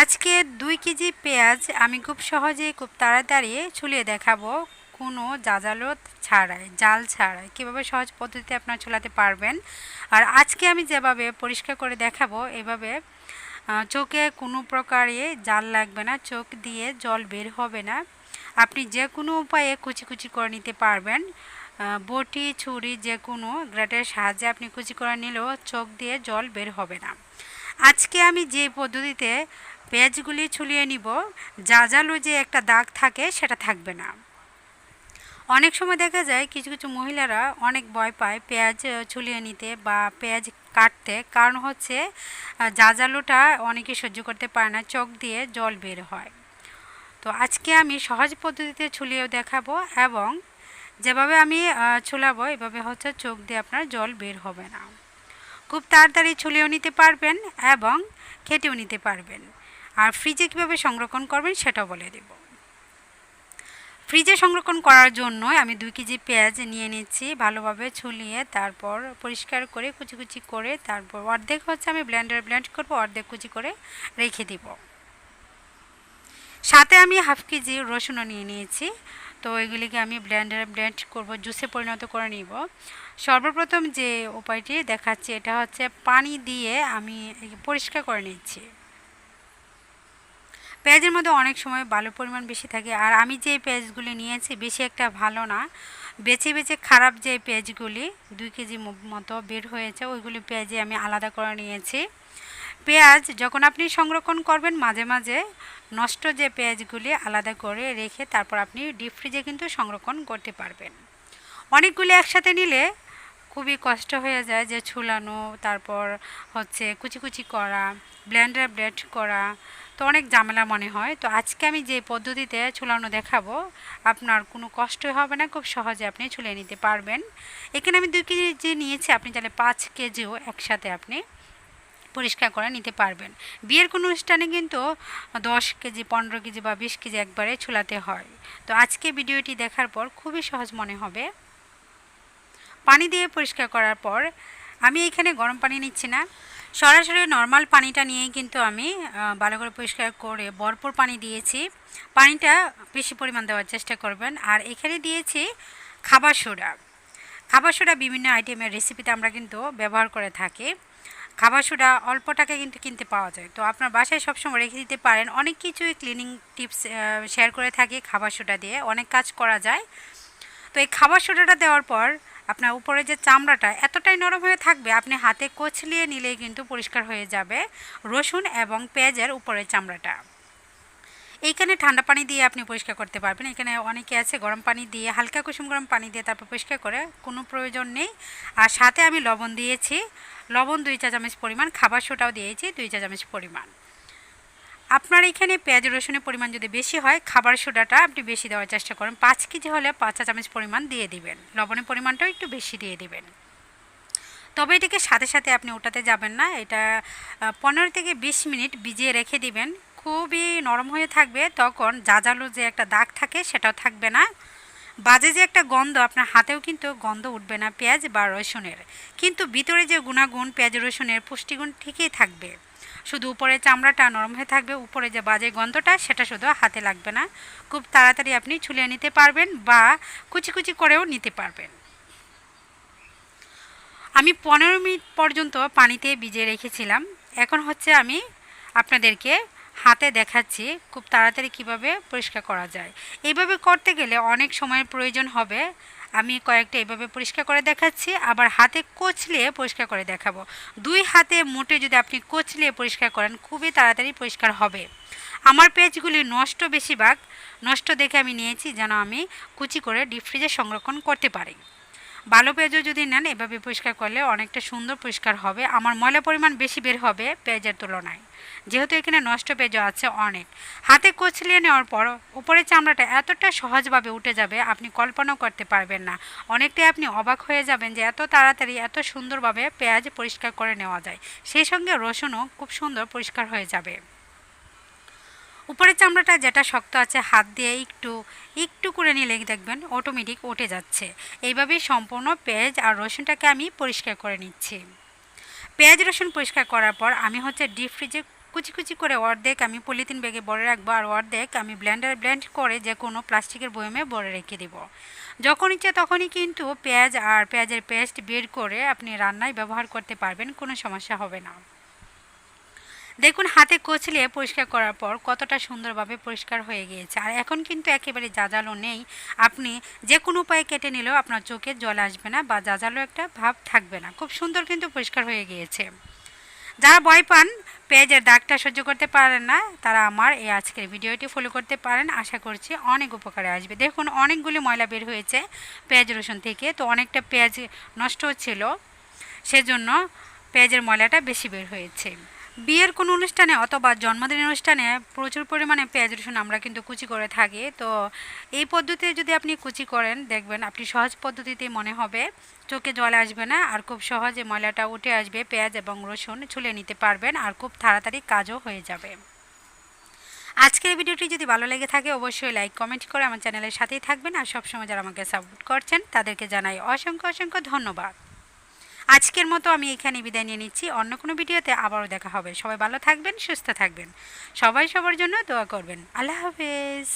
আজকে 2 কেজি পেঁয়াজ আমি খুব সহজেই খুব তাড়াতাড়ি ছুলিয়ে দেখাবো কোনো জাজালো ছাড়াই জাল ছাড়াই কীভাবে সহজ পদ্ধতিতে আপনারা ছুলাতে পারবেন। আর আজকে আমি যেভাবে পরিষ্কার করে দেখাবো এভাবে চোখে কোনো প্রকারে জাল লাগবে না, চোখ দিয়ে জল বের হবে না। আপনি যে কোনো উপায়ে কুচি কুচি করে নিতে পারবেন। বটি ছুরি যে কোনো গ্রেটের সাহায্যে আপনি কুচি করে নিলেও চোখ দিয়ে জল বের হবে না। আজকে আমি যে পদ্ধতিতে পেঁয়াজগুলি ছুলিয়ে নিব, জাজালো যে একটা দাগ থাকে সেটা থাকবে না। অনেক সময় দেখা যায় কিছু কিছু মহিলারা অনেক ভয় পায় পেঁয়াজ ছুলিয়ে নিতে বা পেঁয়াজ কাটতে, কারণ হচ্ছে জাজালোটা অনেকে সহ্য করতে পারে না, চোখ দিয়ে জল বের হয়। তো আজকে আমি সহজ পদ্ধতিতে ছুলিয়েও দেখাবো এবং যেভাবে আমি ছুলাবো এভাবে হচ্ছে চোখ দিয়ে আপনার জল বের হবে না। খুব তাড়াতাড়ি ছুলিয়েও নিতে পারবেন এবং কেটেও নিতে পারবেন। আর ফ্রিজে কীভাবে সংরক্ষণ করবেন সেটাও বলে দেব। ফ্রিজে সংরক্ষণ করার জন্য আমি 2 কেজি পেঁয়াজ নিয়ে নিচ্ছি, ভালোভাবে ছুলিয়ে তারপর পরিষ্কার করে কুচি কুচি করে তারপর অর্ধেক হচ্ছে আমি ব্লেন্ডারে ব্লেন্ড করব, অর্ধেক কুচি করে রেখে দিব। সাথে আমি 1/2 কেজি রসুনও নিয়ে নিয়েছি। তো এগুলিকে আমি ব্লেন্ডারে ব্লেন্ড করব, জুসে পরিণত করে নিব। সর্বপ্রথম যে উপায়টি দেখাচ্ছি এটা হচ্ছে পানি দিয়ে আমি পরিষ্কার করে নিচ্ছি। পেঁয়াজের মধ্যে অনেক সময় বালুর পরিমাণ বেশি থাকে, আর আমি যে পেঁয়াজগুলি নিয়েছি বেশি একটা ভালো না, বেছে বেছে খারাপ যে পেঁয়াজগুলি 2 কেজি মতো বের হয়েছে ওইগুলি পেঁয়াজে আমি আলাদা করে নিয়েছি। পেঁয়াজ যখন আপনি সংরক্ষণ করবেন মাঝে মাঝে নষ্ট যে পেঁয়াজগুলি আলাদা করে রেখে তারপর আপনি ডিপ ফ্রিজে কিন্তু সংরক্ষণ করতে পারবেন। অনেকগুলি একসাথে নিলে খুবই কষ্ট হয়ে যায় যে ছুলানো, তারপর হচ্ছে কুচি কুচি করা, ব্লেন্ডারে ব্লেন্ড করা, তো অনেক ঝামেলা মনে হয়। তো আজকে আমি যে পদ্ধতিতে ছুলানো দেখাবো আপনার কোনো কষ্টই হবে না, খুব সহজে আপনি ছুলিয়ে নিতে পারবেন। এখানে আমি 2 কেজি নিয়েছি, আপনি চাইলে 5 কেজিও একসাথে আপনি পরিষ্কার করে নিতে পারবেন। বিয়ের কোনো অনুষ্ঠানে কিন্তু 10 কেজি 15 কেজি বা 20 কেজি একবারে ছুলাতে হয়। তো আজকে ভিডিওটি দেখার পর খুবই সহজ মনে হবে। পানি দিয়ে পরিষ্কার করার পর আমি এখানে গরম পানি নিচ্ছি না, সরাসরি নর্মাল পানিটা নিয়েই কিন্তু আমি ভালো করে পরিষ্কার করে ভরপুর পানি দিয়েছি। পানিটা বেশি পরিমাণ দেওয়ার চেষ্টা করবেন। আর এখানে দিয়েছি খাবার সোডা। খাবার সোডা বিভিন্ন আইটেমের রেসিপিতে আমরা কিন্তু ব্যবহার করে থাকি। খাবার সোডা অল্প টাকায় কিন্তু কিনতে পাওয়া যায়, তো আপনার বাসায় সবসময় রেখে দিতে পারেন। অনেক কিছুই ক্লিনিং টিপস শেয়ার করে থাকি, খাবার সোডা দিয়ে অনেক কাজ করা যায়। তো এই খাবার সোডাটা দেওয়ার পর আপনার উপরে যে চামড়াটা এতটাই নরম হয়ে থাকবে, আপনি হাতে কচলিয়ে নিলেই কিন্তু পরিষ্কার হয়ে যাবে রসুন এবং পেঁয়াজের উপরের চামড়াটা। এইখানে ঠান্ডা পানি দিয়ে আপনি পরিষ্কার করতে পারবেন। এখানে অনেকে আছে গরম পানি দিয়ে, হালকা কুসুম গরম পানি দিয়ে তারপর পরিষ্কার করে, কোনো প্রয়োজন নেই। আর সাথে আমি লবণ দিয়েছি, লবণ 2 চা চামচ পরিমাণ, খাবার সোডাও দিয়েছি 2 চা চামচ পরিমাণ। আপনার এখানে পেঁয়াজ রসুনের পরিমাণ যদি বেশি হয় খাবার সোডাটা আপনি বেশি দেওয়ার চেষ্টা করেন। 5 কেজি হলে 5 চা চামচ পরিমাণ দিয়ে দিবেন, লবণের পরিমাণটাও একটু বেশি দিয়ে দিবেন। তবে এটাকে সাথে সাথে আপনি ওটাতে যাবেন না, এটা 15 থেকে 20 মিনিট ভিজিয়ে রেখে দিবেন। খুবই নরম হয়ে থাকবে, তখন জাজালো যে একটা দাগ থাকে সেটাও থাকবে না। বাজে যে একটা গন্ধ, আপনার হাতেও কিন্তু গন্ধ উঠবে না পেঁয়াজ বা রসুনের, কিন্তু ভিতরে যে গুণাগুণ পেঁয়াজ রসুনের পুষ্টিগুণ ঠিকই থাকবে। শুধু উপরে চামড়াটা নরম হয়ে থাকবে, উপরে যে বাজে গন্ধটা সেটা শুধু হাতে লাগবে না। খুব তাড়াতাড়ি আপনি ছুলিয়ে নিতে পারবেন বা কুচি কুচি করেও নিতে পারবেন। আমি 15 মিনিট পর্যন্ত পানিতে ভিজিয়ে রেখেছিলাম। এখন হচ্ছে আমি আপনাদেরকে হাতে দেখাচ্ছি খুব তাড়াতাড়ি কিভাবে পরিষ্কার করা যায়। এইভাবে করতে গেলে অনেক সময়ের প্রয়োজন হবে। আমি কয়েকটা এইভাবে পরিষ্কার করে দেখাচ্ছি, আবার হাতে কচলিয়ে পরিষ্কার করে দেখাবো। 2 হাতে মুঠে যদি আপনি কচলিয়ে পরিষ্কার করেন খুবই তাড়াতাড়ি পরিষ্কার হবে। আমার পেঁয়াজগুলি নষ্ট, বেশিরভাগ নষ্ট দেখে আমি নিয়েছি যেন আমি কুচি করে ডিপ ফ্রিজে সংরক্ষণ করতে পারি। ভালো পেঁয়াজও যদি নেন এভাবে পরিষ্কার করলে অনেকটা সুন্দর পরিষ্কার হবে। আমার ময়লা পরিমাণ বেশি বের হবে পেঁয়াজের তুলনায়, যেহেতু এখানে নষ্ট পেঁয়াজও আছে অনেক। হাতে কচলিয়ে নেওয়ার পর উপরের চামড়াটা এতটা সহজভাবে উঠে যাবে আপনি কল্পনাও করতে পারবেন না। অনেকটাই আপনি অবাক হয়ে যাবেন যে এত তাড়াতাড়ি এত সুন্দরভাবে পেঁয়াজ পরিষ্কার করে নেওয়া যায়। সেই সঙ্গে রসুনও খুব সুন্দর পরিষ্কার হয়ে যাবে। উপরের চামড়াটা যেটা শক্ত আছে হাত দিয়ে একটু একটু করে নিলে দেখবেন অটোমেটিক উঠে যাচ্ছে। এইভাবেই সম্পূর্ণ পেঁয়াজ আর রসুনটাকে আমি পরিষ্কার করে নিচ্ছি। পেঁয়াজ রসুন পরিষ্কার করার পর আমি হচ্ছে ডিপ ফ্রিজে কুচি কুচি করে অর্ধেক আমি পলিথিন ব্যাগে ভরে রাখবো, আর অর্ধেক আমি ব্লেন্ডারে ব্লেন্ড করে যে কোনো প্লাস্টিকের বয়মে ভরে রেখে দেবো। যখন ইচ্ছে তখনই কিন্তু পেঁয়াজ আর পেঁয়াজের পেস্ট বের করে আপনি রান্নায় ব্যবহার করতে পারবেন, কোনো সমস্যা হবে না। দেখুন হাতে কচলে পরিষ্কার করার পর কতটা সুন্দরভাবে পরিষ্কার হয়ে গিয়েছে। আর এখন কিন্তু একেবারে জাজালো নেই, আপনি যে কোনো উপায়ে কেটে নিলেও আপনার চোখে জল আসবে না বা জাজালো একটা ভাব থাকবে না। খুব সুন্দর কিন্তু পরিষ্কার হয়ে গিয়েছে। যারা ভয় পান, পেঁয়াজের দাগটা সহ্য করতে পারেন না, তারা আমার এই আজকের ভিডিওটি ফলো করতে পারেন, আশা করছি অনেক উপকারে আসবে। দেখুন অনেকগুলি ময়লা বের হয়েছে পেঁয়াজ রসুন থেকে, তো অনেকটা পেঁয়াজ নষ্ট হচ্ছিল, সেজন্য পেঁয়াজের ময়লাটা বেশি বের হয়েছে। বিয়ের কোনো অনুষ্ঠানে অথবা জন্মদিনের অনুষ্ঠানে প্রচুর পরিমাণে পেঁয়াজ রসুন আমরা কিন্তু কুচি করে থাকি। তো এই পদ্ধতিতে যদি আপনি কুচি করেন, দেখবেন আপনি সহজ পদ্ধতিতেই মনে হবে, চোখে জল আসবে না, আর খুব সহজে ময়লাটা উঠে আসবে। পেঁয়াজ এবং রসুন ছুলে নিতে পারবেন, আর খুব তাড়াতাড়ি কাজও হয়ে যাবে। আজকের ভিডিওটি যদি ভালো লেগে থাকে অবশ্যই লাইক কমেন্ট করে আমার চ্যানেলের সাথেই থাকবেন। আর সবসময় যারা আমাকে সাপোর্ট করছেন তাদেরকে জানাই অসংখ্য অসংখ্য ধন্যবাদ। আজকের মতো আমি এখানে বিদায় নিয়ে নিচ্ছি, অন্য কোনো ভিডিওতে আবারও দেখা হবে। সবাই ভালো থাকবেন, সুস্থ থাকবেন, সবাই সবার জন্য দোয়া করবেন। আল্লাহ হাফেজ।